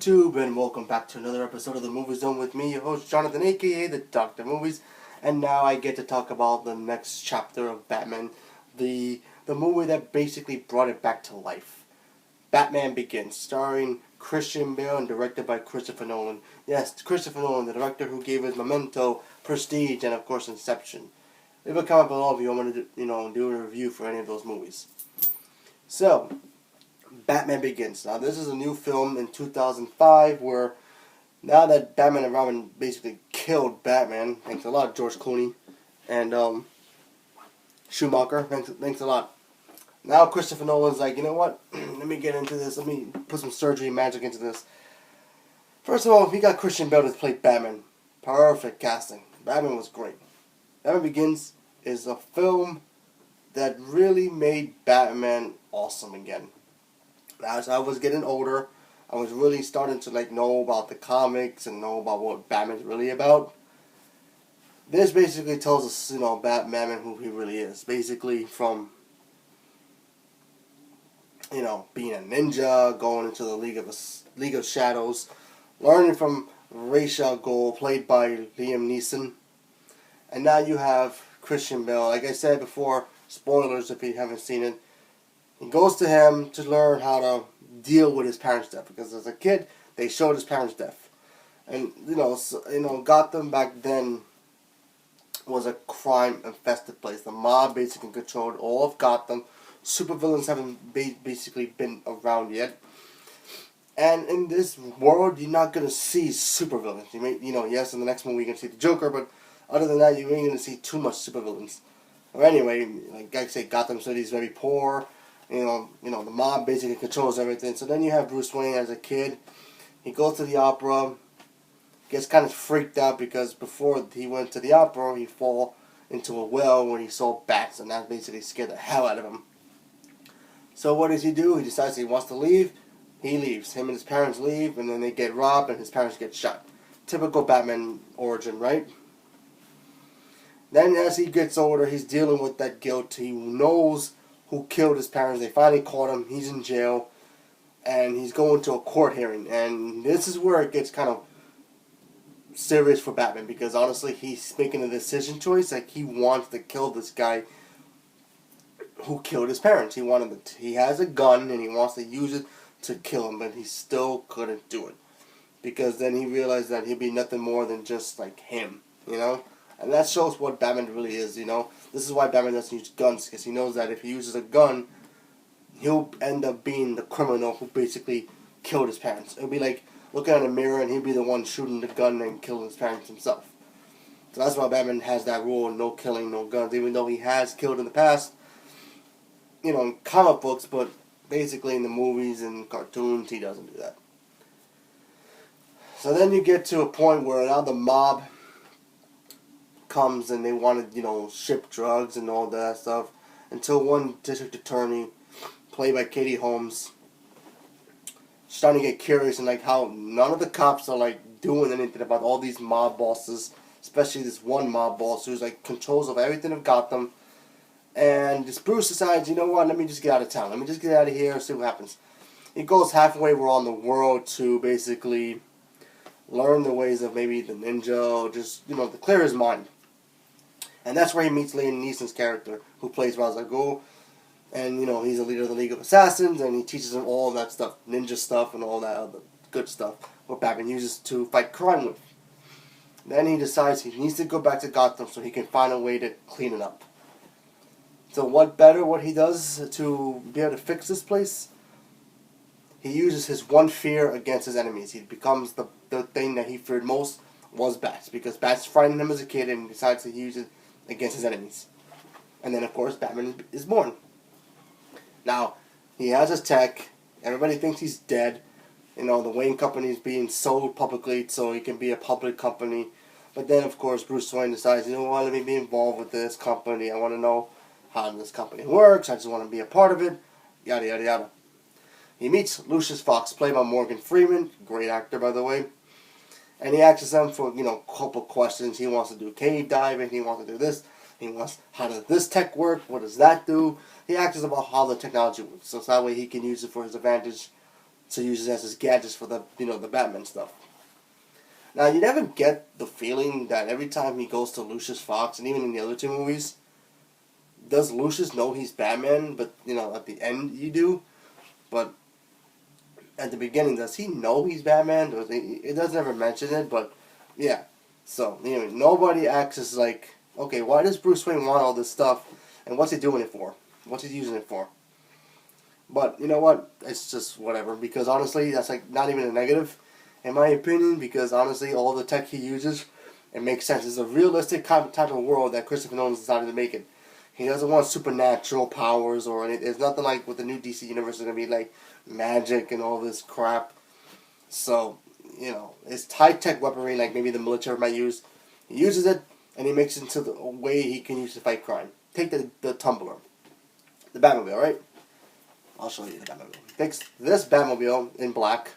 YouTube, and welcome back to another episode of the Movie Zone with me, your host Jonathan, aka the Dr. Movies. And now I get to talk about the next chapter of Batman, the movie that basically brought it back to life. Batman Begins, starring Christian Bale and directed by Christopher Nolan. Yes, Christopher Nolan, the director who gave us Memento, Prestige, and of course Inception. Leave a comment below if you want me to do a review for any of those movies. So, Batman Begins. Now, this is a new film in 2005 where now that Batman and Robin basically killed Batman, thanks a lot, George Clooney and Schumacher, thanks a lot. Now Christopher Nolan's like, you know what? Let me get into this. Let me put some surgery magic into this. First of all, he got Christian Bale to play Batman. Perfect casting. Batman was great. Batman Begins is a film that really made Batman awesome again. As I was getting older, I was really starting to know about the comics and know about what Batman's really about. This basically tells us, Batman who he really is. Basically from, being a ninja, going into the League of Shadows, learning from Ra's al Ghul, played by Liam Neeson. And now you have Christian Bale. Like I said before, spoilers if you haven't seen it. He goes to him to learn how to deal with his parents' death, because as a kid they showed his parents' death, and Gotham back then was a crime-infested place. The mob basically controlled all of Gotham. Supervillains haven't basically been around yet, and in this world you're not gonna see supervillains. You may, yes, in the next movie you're gonna see the Joker, but other than that you ain't gonna see too much supervillains. Or anyway, like I say, Gotham City is very poor. The mob basically controls everything. So then you have Bruce Wayne as a kid. He goes to the opera, gets kind of freaked out because before he went to the opera, he fell into a well when he saw bats, and that basically scared the hell out of him. So what does he do? He decides he wants to leave. He leaves. Him and his parents leave, and then they get robbed, and his parents get shot. Typical Batman origin, right? Then as he gets older, he's dealing with that guilt. He knows who killed his parents. They finally caught him. He's in jail. And he's going to a court hearing. And this is where it gets kind of serious for Batman. Because honestly, he's making a decision choice. Like, he wants to kill this guy who killed his parents. He has a gun and he wants to use it to kill him. But he still couldn't do it. Because then he realized that he'd be nothing more than just like him. And that shows what Batman really is, This is why Batman doesn't use guns, because he knows that if he uses a gun, he'll end up being the criminal who basically killed his parents. It'll be like looking in a mirror and he'll be the one shooting the gun and killing his parents himself. So that's why Batman has that rule, no killing, no guns, even though he has killed in the past, in comic books, but basically in the movies and cartoons, he doesn't do that. So then you get to a point where now the mob comes and they want to, ship drugs and all that stuff, until one district attorney, played by Katie Holmes, starting to get curious and how none of the cops are doing anything about all these mob bosses, especially this one mob boss who's controls of everything of Gotham. And this Bruce decides, you know what, let me just get out of town. Let me just get out of here and see what happens. He goes halfway around the world to basically learn the ways of maybe the ninja, or just, to clear his mind. And that's where he meets Liam Neeson's character, who plays Ra's al Ghul. And, he's a leader of the League of Assassins, and he teaches him all that stuff, ninja stuff and all that other good stuff, what Batman uses to fight crime with. Then he decides he needs to go back to Gotham so he can find a way to clean it up. So what he does to be able to fix this place? He uses his one fear against his enemies. He becomes the thing that he feared most was bats, because bats frightened him as a kid, and he decides to use it against his enemies. And then, of course, Batman is born. Now, he has his tech. Everybody thinks he's dead. The Wayne Company is being sold publicly so he can be a public company. But then, of course, Bruce Wayne decides, let me be involved with this company. I want to know how this company works. I just want to be a part of it. Yada, yada, yada. He meets Lucius Fox, played by Morgan Freeman. Great actor, by the way. And he asks him for, a couple questions. He wants to do cave diving. He wants to do this. He wants, how does this tech work? What does that do? He asks about how the technology works. So that way he can use it for his advantage to use as his gadgets for the Batman stuff. Now you never get the feeling that every time he goes to Lucius Fox, and even in the other two movies, does Lucius know he's Batman? But at the end you do, but at the beginning, does he know he's Batman? It doesn't ever mention it, but yeah. So nobody acts as like, okay, why does Bruce Wayne want all this stuff, and what's he doing it for? What's he using it for? But you know what? It's just whatever, because honestly, that's like not even a negative, in my opinion, because honestly, all the tech he uses, it makes sense. It's a realistic type of world that Christopher Nolan decided to make it. He doesn't want supernatural powers or anything. It's nothing like with the new DC universe is going to be like magic and all this crap. So, it's high-tech weaponry like maybe the military might use. He uses it, and he makes it into the way he can use to fight crime. Take the Tumbler. The Batmobile, right? I'll show you the Batmobile. He takes this Batmobile in black.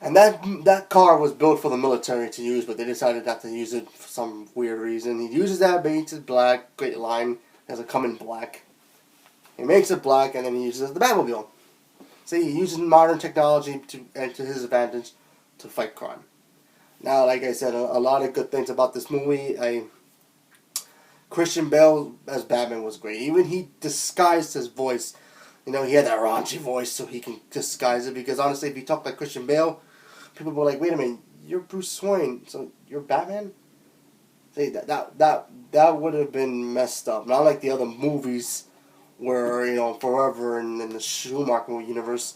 And that car was built for the military to use, but they decided not to use it for some weird reason. He uses that, paints it black, great line, has it come in black. He makes it black, and then he uses the Batmobile. See, he uses modern technology to his advantage to fight crime. Now, like I said, a lot of good things about this movie. Christian Bale as Batman was great. Even he disguised his voice. He had that raunchy voice so he can disguise it. Because honestly, if you talk like Christian Bale, people were like, wait a minute, you're Bruce Wayne, so you're Batman? See, that would have been messed up. Not like the other movies where, Forever and in the Schumacher universe,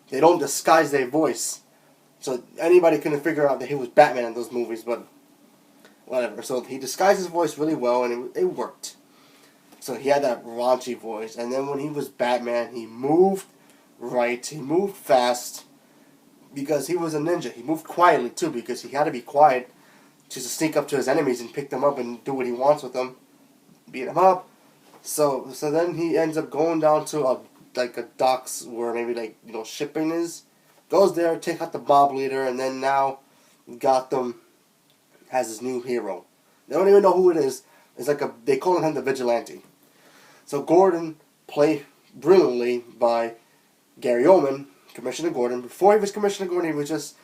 they don't disguise their voice. So anybody couldn't figure out that he was Batman in those movies, but whatever. So he disguised his voice really well, and it worked. So he had that raunchy voice, and then when he was Batman, he moved right, he moved fast, because he was a ninja. He moved quietly, too, because he had to be quiet just to sneak up to his enemies and pick them up and do what he wants with them. Beat them up. So then he ends up going down to a docks where maybe shipping is. Goes there, take out the mob leader, and then now Gotham has his new hero. They don't even know who it is. It's they call him the Vigilante. So Gordon, played brilliantly by Gary Oldman, Commissioner Gordon. Before he was Commissioner Gordon, he was just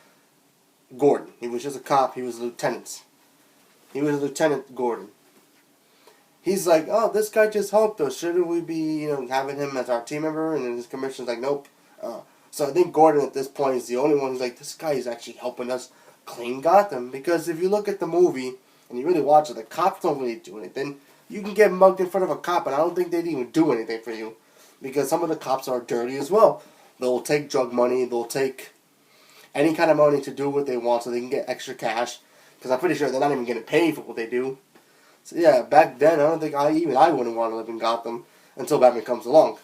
Gordon. He was just a cop. He was a lieutenant. He was Lieutenant Gordon. He's like, oh, this guy just helped us. Shouldn't we be, having him as our team member? And then his commissioner's like, nope. So I think Gordon at this point is the only one who's like, this guy is actually helping us clean Gotham. Because if you look at the movie and you really watch it, the cops don't really do anything. You can get mugged in front of a cop, and I don't think they'd even do anything for you. Because some of the cops are dirty as well. They'll take drug money. They'll take any kind of money to do what they want so they can get extra cash. Because I'm pretty sure they're not even getting paid for what they do. So yeah, back then, I don't think I wouldn't want to live in Gotham until Batman comes along.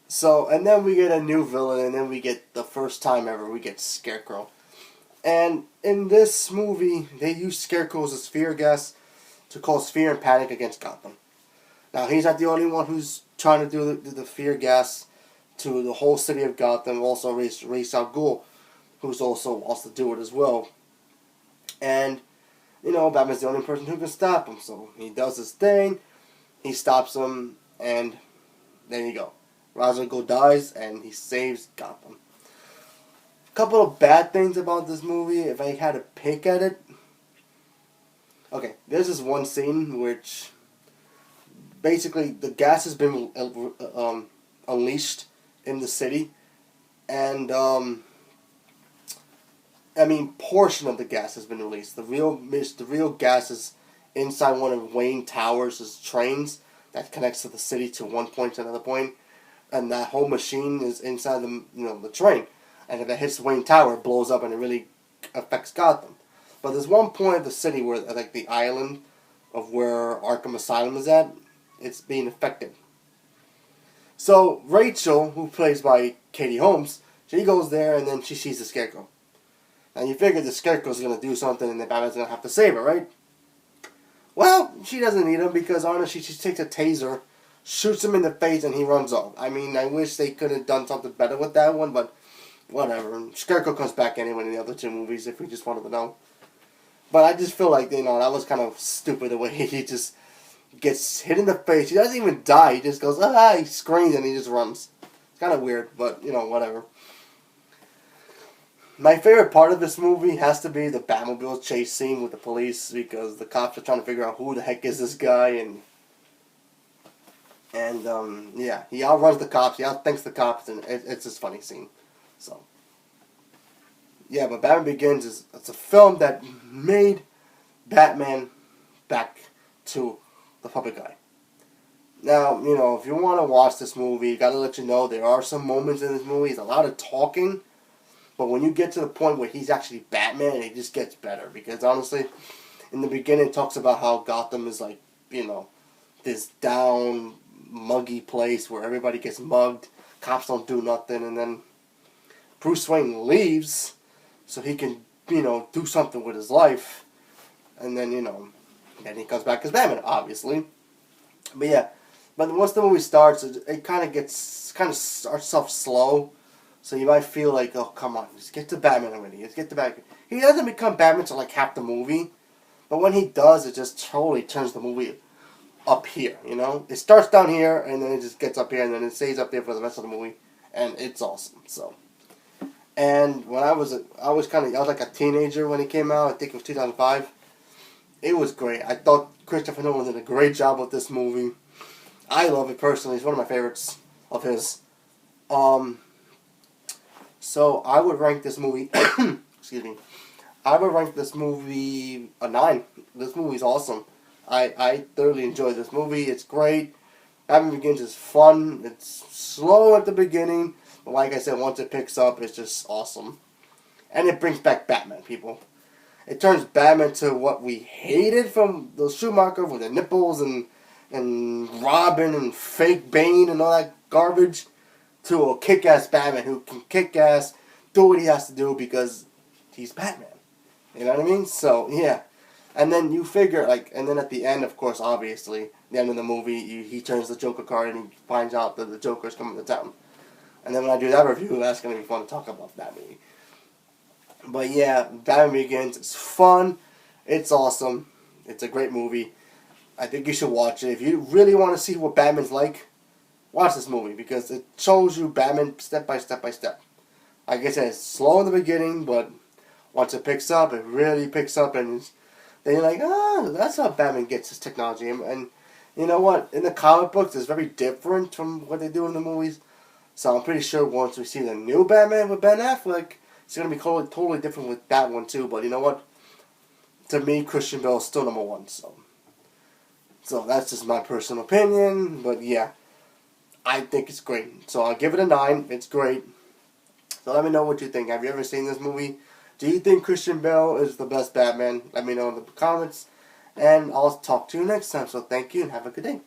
So, and then we get a new villain, and then we get, the first time ever, we get Scarecrow. And in this movie, they use Scarecrow as fear gas to cause fear and panic against Gotham. Now, he's not the only one who's trying to do the fear gas to the whole city of Gotham. Also, Ra's al Ghul, who's also wants to do it as well. And Batman's the only person who can stop him. So he does his thing, he stops him, and there you go. Ra's al Ghul dies, and he saves Gotham. A couple of bad things about this movie, if I had to pick at it. Okay, there's this one scene which basically the gas has been unleashed in the city, and portion of the gas has been released. The real gas is inside one of Wayne Towers' trains that connects to the city to one point to another point, and that whole machine is inside the train. And if it hits Wayne Tower, it blows up and it really affects Gotham. But there's one point of the city where, the island of where Arkham Asylum is at, it's being affected. So Rachel, who plays by Katie Holmes, she goes there and then she sees the Scarecrow. And you figure the Scarecrow's going to do something and the Batman's going to have to save her, right? Well, she doesn't need him because honestly she takes a taser, shoots him in the face, and he runs off. I wish they could have done something better with that one, but whatever. Scarecrow comes back anyway in the other two movies if we just wanted to know. But I just feel like, that was kind of stupid the way he just gets hit in the face. He doesn't even die. He just goes, he screams and he just runs. It's kind of weird, but whatever. My favorite part of this movie has to be the Batmobile chase scene with the police, because the cops are trying to figure out who the heck is this guy, and yeah, he outruns the cops, he outthinks the cops, and it's this funny scene. So yeah, but Batman Begins it's a film that made Batman back to the public eye. Now, if you want to watch this movie, gotta let you know there are some moments in this movie. There's a lot of talking, but when you get to the point where he's actually Batman, it just gets better. Because honestly, in the beginning, it talks about how Gotham is like, this down, muggy place where everybody gets mugged, cops don't do nothing, and then Bruce Wayne leaves so he can, do something with his life, and then, then he comes back as Batman, obviously. But yeah, but once the movie starts, it kind of starts off slow, so you might feel like, oh, come on, just get to Batman already, let's get to Batman. He doesn't become Batman until like half the movie, but when he does, it just totally turns the movie up here, It starts down here, and then it just gets up here, and then it stays up there for the rest of the movie, and it's awesome, so. And when I was like a teenager when it came out, I think it was 2005, it was great. I thought Christopher Nolan did a great job with this movie. I love it personally. It's one of my favorites of his. So I would rank this movie, excuse me, I would rank this movie a 9. This movie's awesome. I thoroughly enjoyed this movie. It's great. Batman Begins is fun. It's slow at the beginning, but like I said, once it picks up, it's just awesome. And it brings back Batman, people. It turns Batman to what we hated from the Schumacher with the nipples and Robin and fake Bane and all that garbage, to a kick-ass Batman who can kick ass, do what he has to do because he's Batman. You know what I mean? So, yeah. And then you figure, and then at the end, of course, obviously, the end of the movie, he turns the Joker card and he finds out that the Joker's coming to town. And then when I do that review, that's going to be fun to talk about that movie. But yeah, Batman Begins, it's fun, it's awesome, it's a great movie. I think you should watch it. If you really want to see what Batman's like, watch this movie, because it shows you Batman step by step by step. Like I said, it's slow in the beginning, but once it picks up, it really picks up, and then you're like, that's how Batman gets his technology. And you know what? In the comic books, it's very different from what they do in the movies. So I'm pretty sure once we see the new Batman with Ben Affleck, it's going to be totally different with that one too. But you know what? To me, Christian Bale is still number 1. So that's just my personal opinion. But yeah, I think it's great. So I'll give it a 9. It's great. So let me know what you think. Have you ever seen this movie? Do you think Christian Bale is the best Batman? Let me know in the comments. And I'll talk to you next time. So thank you and have a good day.